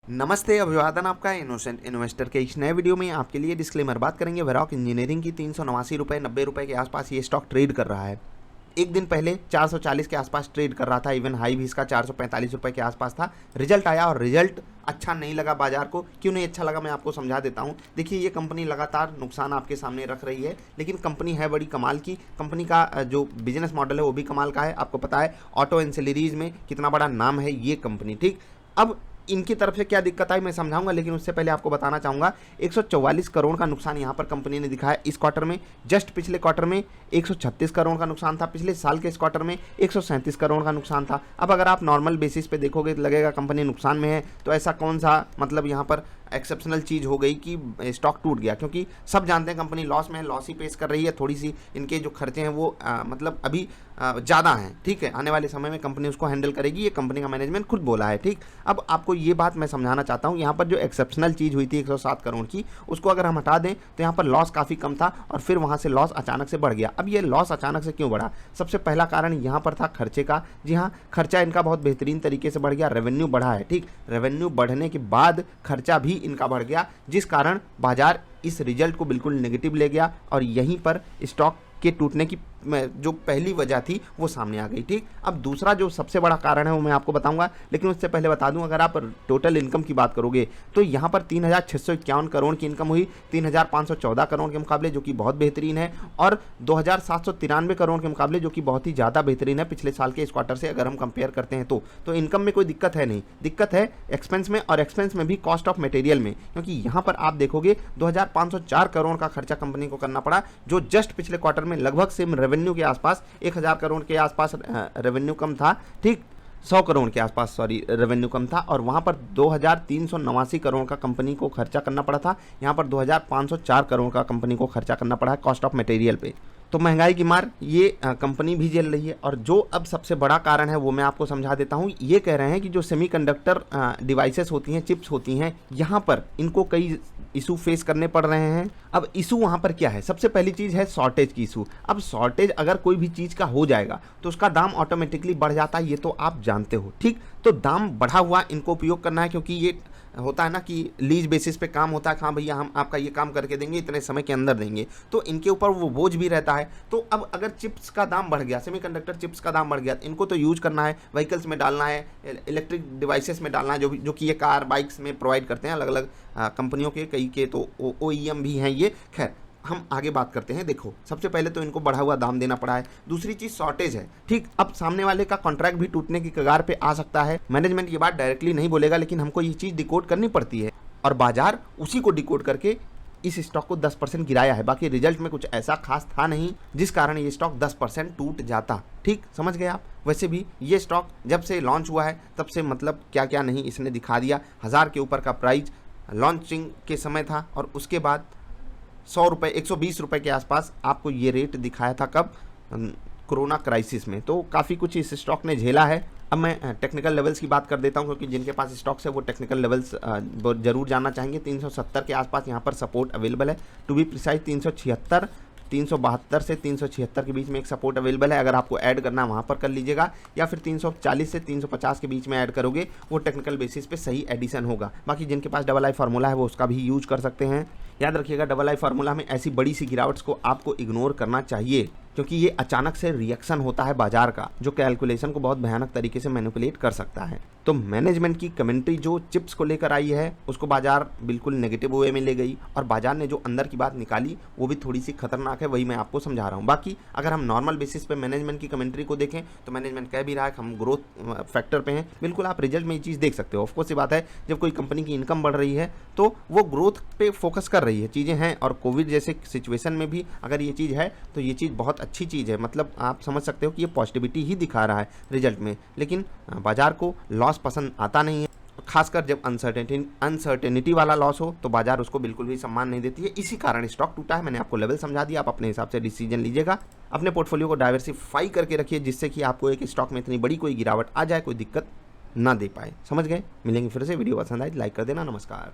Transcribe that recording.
नमस्ते, अभिवादन आपका इनोसेंट इन्वेस्टर के इस नए वीडियो में आपके लिए डिस्क्लेमर बात करेंगे। वेरॉक इंजीनियरिंग की 389 रुपये 90 रुपये के आसपास ये स्टॉक ट्रेड कर रहा है। एक दिन पहले 440 के आसपास ट्रेड कर रहा था। इवन हाई भी इसका 445 रुपये के आसपास था। रिजल्ट आया और रिजल्ट अच्छा नहीं लगा बाजार को। क्यों नहीं अच्छा लगा मैं आपको समझा देता हूं। देखिए, ये कंपनी लगातार नुकसान आपके सामने रख रही है, लेकिन कंपनी है बड़ी कमाल की। कंपनी का जो बिजनेस मॉडल है वो भी कमाल का है। आपको पता है ऑटो एंसिलरीज में कितना बड़ा नाम है ये कंपनी। ठीक, अब इनकी तरफ से क्या दिक्कत आई मैं समझाऊंगा, लेकिन उससे पहले आपको बताना चाहूंगा 144 करोड़ का नुकसान यहां पर कंपनी ने दिखाया इस क्वार्टर में। जस्ट पिछले क्वार्टर में 136 करोड़ का नुकसान था। पिछले साल के इस क्वार्टर में 137 करोड़ का नुकसान था। अब अगर आप नॉर्मल बेसिस पे देखोगे तो लगेगा कंपनी नुकसान में है, तो ऐसा कौन सा मतलब यहां पर एक्सेप्शनल चीज़ हो गई कि स्टॉक टूट गया, क्योंकि सब जानते हैं कंपनी लॉस में है, लॉस ही पेश कर रही है। थोड़ी सी इनके जो खर्चे हैं वो मतलब अभी ज़्यादा हैं। ठीक है, आने वाले समय में कंपनी उसको हैंडल करेगी, ये कंपनी का मैनेजमेंट खुद बोला है। ठीक, अब आपको ये बात मैं समझाना चाहता हूँ। यहाँ पर जो एक्सेप्शनल चीज़ हुई थी 107 करोड़ की, उसको अगर हम हटा दें तो यहाँ पर लॉस काफ़ी कम था और फिर वहाँ से लॉस अचानक से बढ़ गया। अब ये लॉस अचानक से क्यों बढ़ा? सबसे पहला कारण यहाँ पर था खर्चे का। जी हाँ, खर्चा इनका बहुत बेहतरीन तरीके से बढ़ गया, रेवेन्यू बढ़ा है। ठीक, रेवेन्यू बढ़ने के बाद खर्चा भी इनका बढ़ गया, जिस कारण बाजार इस रिजल्ट को बिल्कुल नेगेटिव ले गया और यहीं पर स्टॉक के टूटने की जो पहली वजह थी वो सामने आ गई। ठीक, अब दूसरा जो सबसे बड़ा कारण है वो मैं आपको बताऊंगा, लेकिन उससे पहले बता दूं, अगर आप टोटल इनकम की बात करोगे तो यहाँ पर 3651 करोड़ की इनकम हुई 3514 करोड़ के मुकाबले, जो कि बहुत बेहतरीन है, और 2793 करोड़ के मुकाबले, जो कि बहुत ही ज़्यादा बेहतरीन है पिछले साल के इस क्वार्टर से अगर हम कंपेयर करते हैं तो इनकम में कोई दिक्कत है नहीं। दिक्कत है एक्सपेंस में, और एक्सपेंस में भी कॉस्ट ऑफ मटेरियल में, क्योंकि यहाँ पर आप देखोगे 2504 करोड़ का खर्चा कंपनी को करना पड़ा, जो जस्ट पिछले क्वार्टर में लगभग सेम रेवेन्यू के आसपास 1000 करोड़ के आसपास रेवेन्यू कम था। ठीक, 100 करोड़ के आसपास रेवेन्यू कम था, और वहां पर 2389 करोड़ का कंपनी को खर्चा करना पड़ा था। यहां पर 2504 करोड़ का कंपनी को खर्चा करना पड़ा है कॉस्ट ऑफ मटेरियल पे। तो महंगाई की मार ये कंपनी भी झेल रही है। और जो अब सबसे बड़ा कारण है वो मैं आपको समझा देता हूँ। ये कह रहे हैं कि जो सेमीकंडक्टर डिवाइसेस होती हैं, चिप्स होती हैं, यहाँ पर इनको कई इशू फेस करने पड़ रहे हैं। अब इशू वहाँ पर क्या है? सबसे पहली चीज़ है शॉर्टेज की इशू। अब शॉर्टेज अगर कोई भी चीज़ का हो जाएगा तो उसका दाम ऑटोमेटिकली बढ़ जाता है, ये तो आप जानते हो। ठीक, तो दाम बढ़ा हुआ इनको उपयोग करना है, क्योंकि ये होता है ना कि लीज बेसिस पे काम होता है। हाँ भैया, हम आपका ये काम करके देंगे, इतने समय के अंदर देंगे, तो इनके ऊपर वो बोझ भी रहता है। तो अब अगर चिप्स का दाम बढ़ गया, सेमीकंडक्टर चिप्स का दाम बढ़ गया, इनको तो यूज करना है, व्हीकल्स में डालना है, इलेक्ट्रिक डिवाइसेस में डालना है, जो कि ये कार बाइक्स में प्रोवाइड करते हैं अलग अलग कंपनियों के, कई के तो OEM भी हैं ये। खैर, हम आगे बात करते हैं। देखो, सबसे पहले तो इनको बढ़ा हुआ दाम देना पड़ा है। दूसरी चीज शॉर्टेज है। ठीक, अब सामने वाले का कॉन्ट्रैक्ट भी टूटने की कगार पे आ सकता है। मैनेजमेंट ये बात डायरेक्टली नहीं बोलेगा, लेकिन हमको ये चीज डिकोड करनी पड़ती है, और बाजार उसी को डिकोड करके इस स्टॉक को 10% गिराया है। बाकी रिजल्ट में कुछ ऐसा खास था नहीं जिस कारण ये स्टॉक 10% टूट जाता। ठीक, समझ गए आप? वैसे भी ये स्टॉक जब से लॉन्च हुआ है तब से मतलब क्या क्या नहीं इसने दिखा दिया। 1000 के ऊपर का प्राइस लॉन्चिंग के समय था, और उसके बाद 100 रुपये 120 रुपये के आसपास आपको ये रेट दिखाया था। कब? कोरोना क्राइसिस में। तो काफ़ी कुछ इस स्टॉक ने झेला है। अब मैं टेक्निकल लेवल्स की बात कर देता हूं, क्योंकि जिनके पास स्टॉक्स है वो टेक्निकल लेवल्स जरूर जानना चाहेंगे। 370 के आसपास यहाँ पर सपोर्ट अवेलेबल है। टू बी प्रिसाइज 376, 372 से 376 के बीच में एक सपोर्ट अवेलेबल है। अगर आपको ऐड करना है वहाँ पर कर लीजिएगा, या फिर 340 से 350 के बीच में ऐड करोगे, वो टेक्निकल बेसिस पे सही एडिशन होगा। बाकी जिनके पास डबल आई फार्मूला है वो उसका भी यूज कर सकते हैं। याद रखिएगा, डबल आई फार्मूला में ऐसी बड़ी सी गिरावट्स को आपको इग्नोर करना चाहिए, क्योंकि ये अचानक से रिएक्शन होता है बाजार का, जो कैलकुलेशन को बहुत भयानक तरीके से मैनिपुलेट कर सकता है। तो मैनेजमेंट की कमेंट्री जो चिप्स को लेकर आई है उसको बाजार बिल्कुल नेगेटिव वे में ले गई, और बाजार ने जो अंदर की बात निकाली वो भी थोड़ी सी खतरनाक है, वही मैं आपको समझा रहा हूँ। बाकी अगर हम नॉर्मल बेसिस पे मैनेजमेंट की कमेंट्री को देखें तो मैनेजमेंट कह भी रहा है कि हम ग्रोथ फैक्टर पे हैं। बिल्कुल, आप रिजल्ट में ये चीज़ देख सकते हो। ऑफकोर्स ये बात है, जब कोई कंपनी की इनकम बढ़ रही है तो वो ग्रोथ पे फोकस कर रही है, चीज़ें हैं। और कोविड जैसे सिचुएशन में भी अगर ये चीज़ है तो ये चीज़ बहुत अच्छी चीज़ है। मतलब आप समझ सकते हो कि ये पॉजिटिविटी ही दिखा रहा है रिजल्ट में। लेकिन बाजार को लॉस पसंद आता नहीं है, खासकर जब अनसर्टेनिटी वाला लॉस हो तो बाजार उसको बिल्कुल भी सम्मान नहीं देती है। इसी कारण स्टॉक टूटा है। मैंने आपको लेवल समझा दिया, आप अपने हिसाब से डिसीजन लीजिएगा। अपने पोर्टफोलियो को डाइवर्सिफाई करके रखिए, जिससे कि आपको एक स्टॉक में इतनी बड़ी कोई गिरावट आ जाए, कोई दिक्कत ना दे पाए। समझ गए? मिलेंगे फिर से। वीडियो पसंद आए लाइक कर देना। नमस्कार।